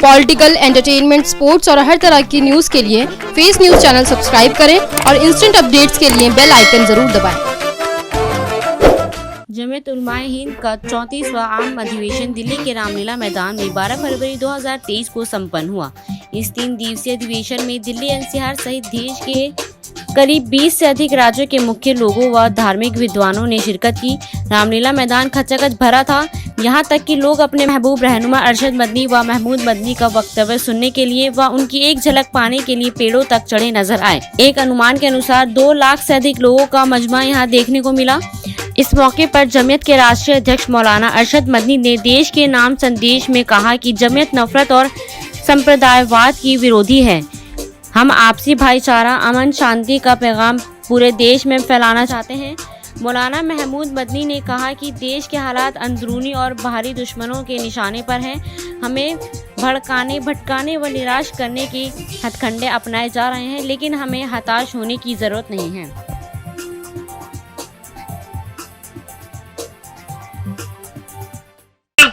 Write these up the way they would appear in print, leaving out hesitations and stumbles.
Political, entertainment, sports और हर तरह की न्यूज़ के लिए फेस न्यूज़ चैनल सब्सक्राइब करें और इंस्टेंट अपडेट्स के लिए बेल आइकन ज़रूर दबाएं। जमीयत उलमाए हिंद का 34वां आम अधिवेशन दिल्ली के रामलीला मैदान में 12 फरवरी 2023 को संपन्न हुआ। इस 3 दिवसीय अधिवेशन में दिल्ली एनसीआर सहित देश के करीब 20 से अधिक राज्यों के मुख्य लोगों व धार्मिक विद्वानों ने शिरकत की। रामलीला मैदान खचाखच भरा था, यहाँ तक कि लोग अपने महबूब रहनुमा अरशद मदनी व महमूद मदनी का वक्तव्य सुनने के लिए व उनकी एक झलक पाने के लिए पेड़ों तक चढ़े नजर आए। एक अनुमान के अनुसार 2 लाख से अधिक लोगों का मजमा यहाँ देखने को मिला। इस मौके पर जमीयत के राष्ट्रीय अध्यक्ष मौलाना अरशद मदनी ने देश के नाम संदेश में कहा कि जमीयत नफरत और संप्रदायवाद की विरोधी है। हम आपसी भाईचारा, अमन, शांति का पैगाम पूरे देश में फैलाना चाहते हैं। मौलाना महमूद मदनी ने कहा कि देश के हालात अंदरूनी और बाहरी दुश्मनों के निशाने पर हैं। हमें भड़काने, भटकाने व निराश करने के हथकंडे अपनाए जा रहे हैं, लेकिन हमें हताश होने की जरूरत नहीं है।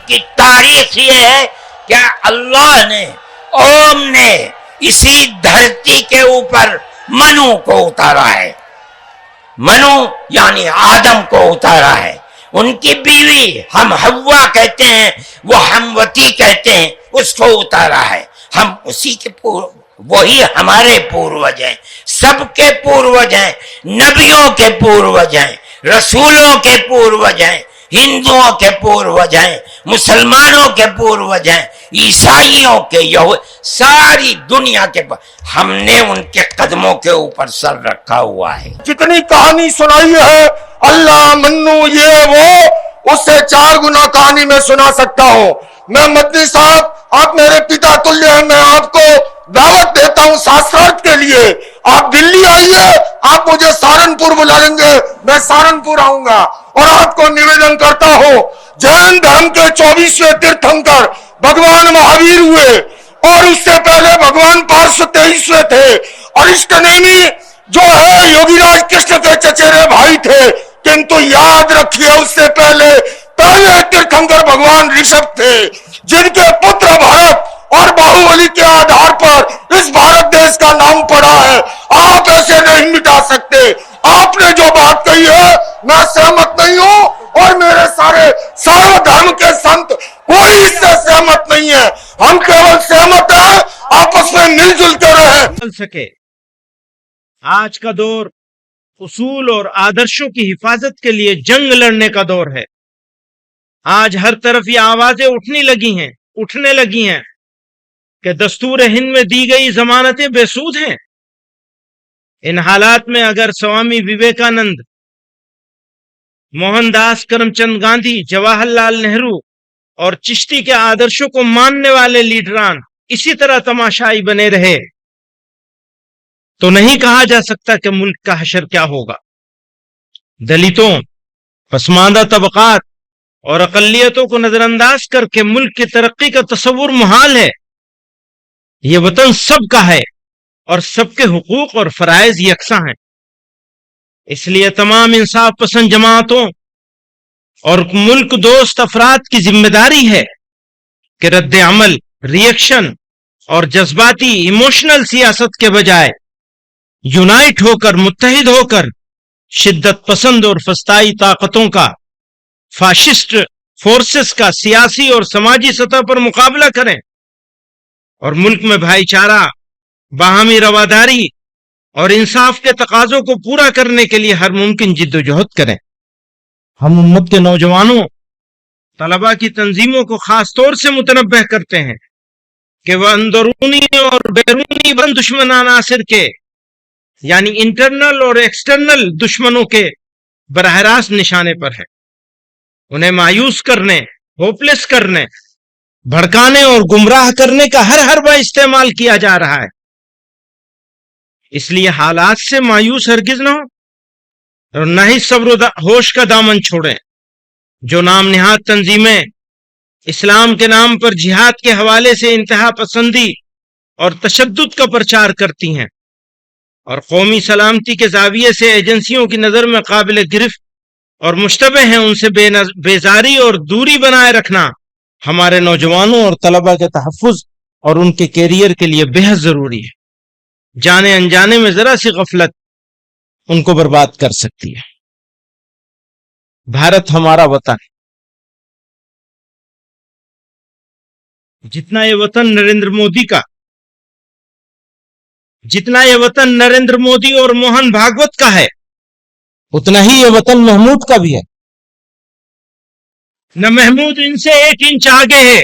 की तारीख ये है कि अल्लाह ने, ओम ने इसी धरती के ऊपर मनु को उतारा है। मनु यानी आदम को उतारा है। उनकी बीवी हम हव्वा कहते हैं, वो हमवती कहते हैं, उसको उतारा है। हम उसी के वही हमारे पूर्वज हैं, सबके पूर्वज हैं, नबियों के पूर्वज हैं, रसूलों के पूर्वज हैं, हिंदुओं के पूर्वज हैं, मुसलमानों के पूर्वज हैं, ईसाइयों के, सारी दुनिया के हमने उनके कदमों के ऊपर सर रखा हुआ है। जितनी कहानी सुनाई है अल्लाह, मन्नू, ये वो, उससे 4 गुना कहानी में सुना सकता हूँ। मैं मदनी साहब, आप मेरे पिता तुल्य हैं, मैं आपको दावत देता हूँ शास्त्रार्थ के लिए। आप दिल्ली आइए, आप मुझे सहारनपुर बुलाएंगे, मैं सहारनपुर आऊंगा। और आपको निवेदन करता हूँ, जैन धर्म के 24वें तीर्थंकर भगवान महावीर हुए और उससे पहले भगवान पार्श्व 23वें थे। अरिष्टनेमी जो है योगीराज कृष्ण के चचेरे भाई थे, किंतु याद रखिए उससे पहले तीर्थंकर भगवान ऋषभ थे, जिनके पुत्र भरत और बाहुबली के आधार पर इस भारत देश का नाम पड़ा है। आप ऐसे नहीं मिटा सकते। आपने जो बात कही है मैं सहमत नहीं हूँ और मेरे सारे सर्वधर्म के संत कोई इससे सहमत नहीं है। हम केवल सहमत हैं आपस में मिलजुल के रहें। सके आज का दौर उसूल और आदर्शों की हिफाजत के लिए जंग लड़ने का दौर है। आज हर तरफ ये आवाजें उठने लगी हैं कि दस्तूर हिंद में दी गई जमानतें बेसूद हैं। इन हालात में अगर स्वामी विवेकानंद, मोहनदास करमचंद गांधी, जवाहरलाल नेहरू और चिश्ती के आदर्शों को मानने वाले लीडरान इसी तरह तमाशाई बने रहे तो नहीं कहा जा सकता कि मुल्क का हशर क्या होगा। दलितों, पसमानदा तबकात और अकलियतों को नजरअंदाज करके मुल्क की तरक्की का तस्वुर मुहाल है। ये वतन सबका है और सबके हुकूक और फराइज यकसा हैं। इसलिए तमाम इंसाफ पसंद जमातों और मुल्क दोस्त अफराद की जिम्मेदारी है कि रद्द अमल, रिएक्शन और जज्बाती इमोशनल सियासत के बजाय यूनाइट होकर, मुत्तहिद होकर शिद्दत पसंद और फस्ताई ताकतों का, फाशिस्ट फोर्सेस का सियासी और समाजी सतह पर मुकाबला करें और मुल्क में भाईचारा, बाहमी रवादारी और इंसाफ के तकाजों को पूरा करने के लिए हर मुमकिन जिद्दोजहद करें। हम उम्मत के नौजवानों, तलबा की तंजीमों को खास तौर से मुतनब्बह करते हैं कि वह अंदरूनी और बैरूनी बंद दुश्मनाना असर के यानी इंटरनल और एक्सटर्नल दुश्मनों के बराह रास्त निशाने पर है। उन्हें मायूस करने, होपलेस करने, भड़काने और गुमराह करने का हर हरबा इस्तेमाल किया जा रहा है। इसलिए हालात से मायूस हरगिज न हो और न ही सब्र होश का दामन छोड़ें। जो नाम निहाद तंजीमें इस्लाम के नाम पर जिहाद के हवाले से इंतहा पसंदी और तशद्दुद का प्रचार करती हैं और कौमी सलामती के जाविये से एजेंसियों की नजर में काबिल गिरफ्त और मुश्तबे हैं, उनसे बेजारी और दूरी बनाए रखना हमारे नौजवानों और तलबा के तहफ़्फ़ुज़ اور ان کے کیریئر کے لیے بے حد ضروری ہے. جانے انجانے میں ذرا سی غفلت ان کو برباد کر سکتی ہے. بھارت ہمارا وطن، جتنا یہ وطن نریندر مودی کا، جتنا یہ وطن نریندر مودی اور موہن بھاگوت کا ہے، اتنا ہی یہ وطن محمود کا بھی ہے. نہ محمود ان سے 1 انچ آگے ہے،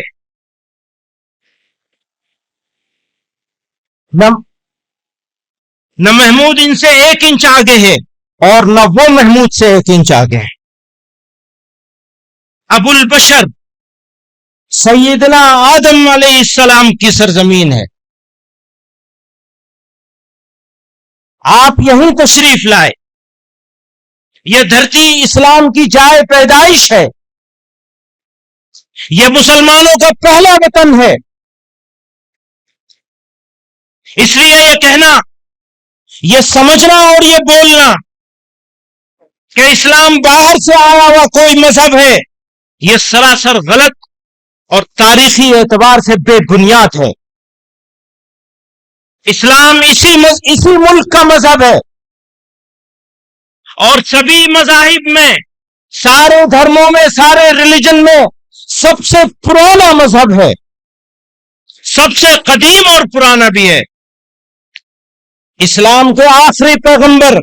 نہ محمود ان سے 1 انچ آگے ہے، اور نہ وہ محمود سے 1 انچ آگے ہے. ابو البشر سیدنا آدم علیہ السلام کی سرزمین ہے. آپ یہیں تشریف لائے. یہ دھرتی اسلام کی جائے پیدائش ہے. یہ مسلمانوں کا پہلا وطن ہے. اس لیے یہ کہنا، یہ سمجھنا اور یہ بولنا کہ اسلام باہر سے آیا ہوا کوئی مذہب ہے، یہ سراسر غلط اور تاریخی اعتبار سے بے بنیاد ہے. اسلام اسی ملک کا مذہب ہے، اور سبھی مذاہب میں، سارے دھرموں میں، سارے ریلیجن میں سب سے پرانا مذہب ہے، سب سے قدیم اور پرانا بھی ہے. اسلام کے آخری پیغمبر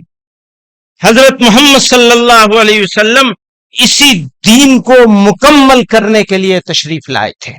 حضرت محمد صلی اللہ علیہ وسلم اسی دین کو مکمل کرنے کے لیے تشریف لائے تھے.